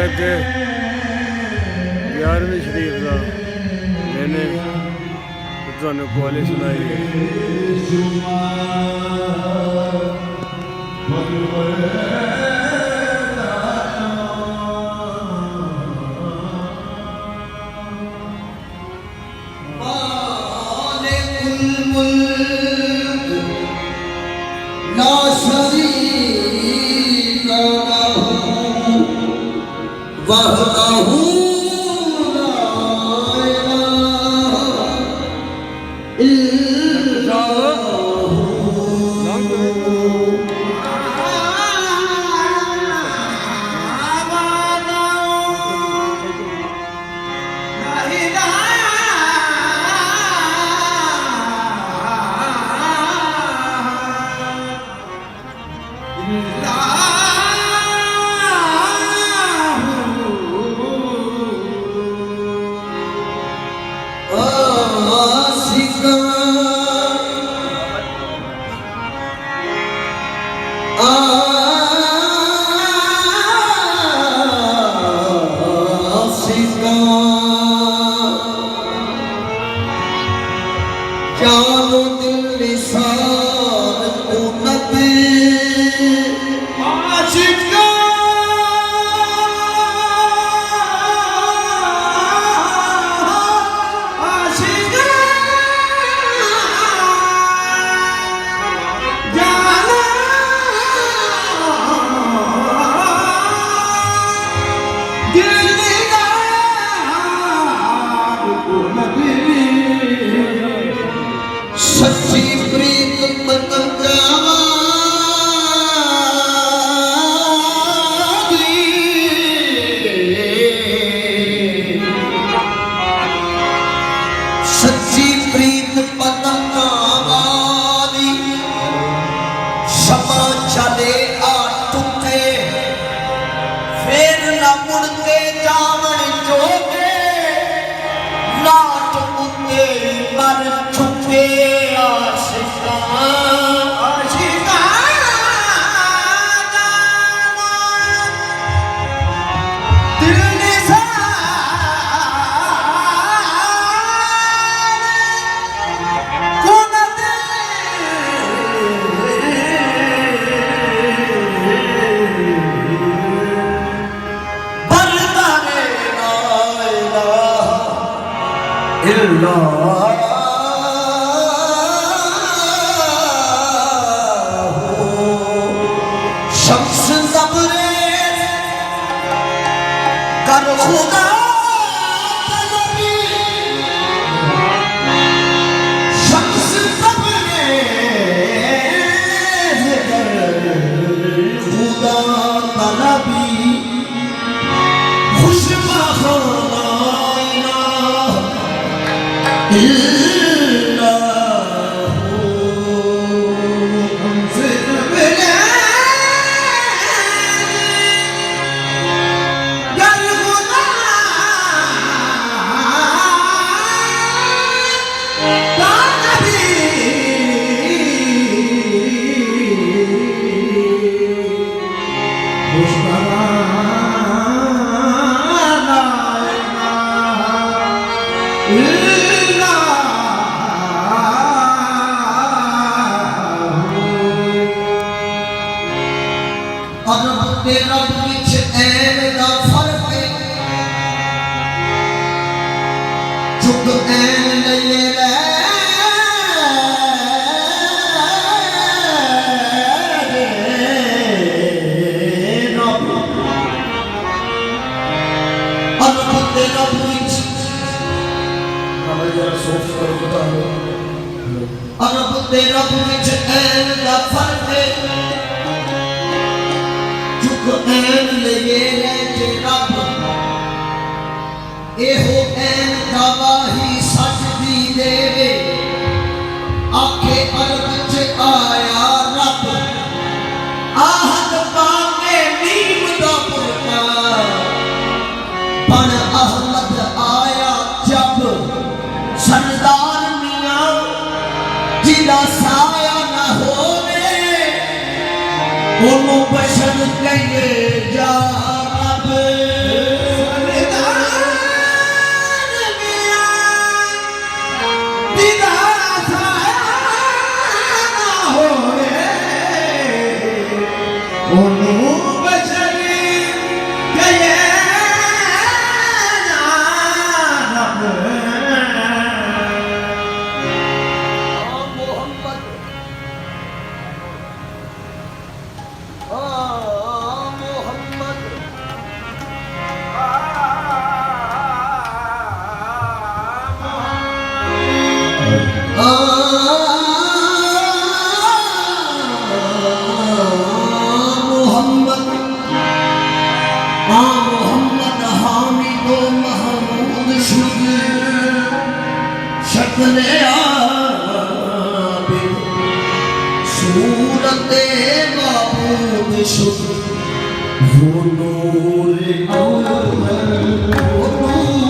अज 11वीं शरीफ का मैंने तुहानू कवाली सुनाई है। सच्ची प्रीत पतंगावादी समा चले आ टुके फिर न मुड़ते जावन जोगे नाट मुंगे मर चुके शम्स तबरेज़ कर खुदा तलबी शम्स तबरेज़ कर खुदा तलबी खुशबखाना रब विच ऐन दा फर्क है जुग ऐन लइए लै रब ते रब विच रब ते रब विच ऐन दा फर्क है ऐन लइए जे रब एहो ऐन गवाही सच दी देवे आखे अरब च आया रब आहद पाके नीम दा पुरना बन अहमद आया जब सरदार मियां जिदा साया न होवे ओनू बशर कहिए जा रब onu beceri geye Muhammed Hamid o Mahmud şudu şekle abi surate mabud şudu वो नूर अव्वल वो नूर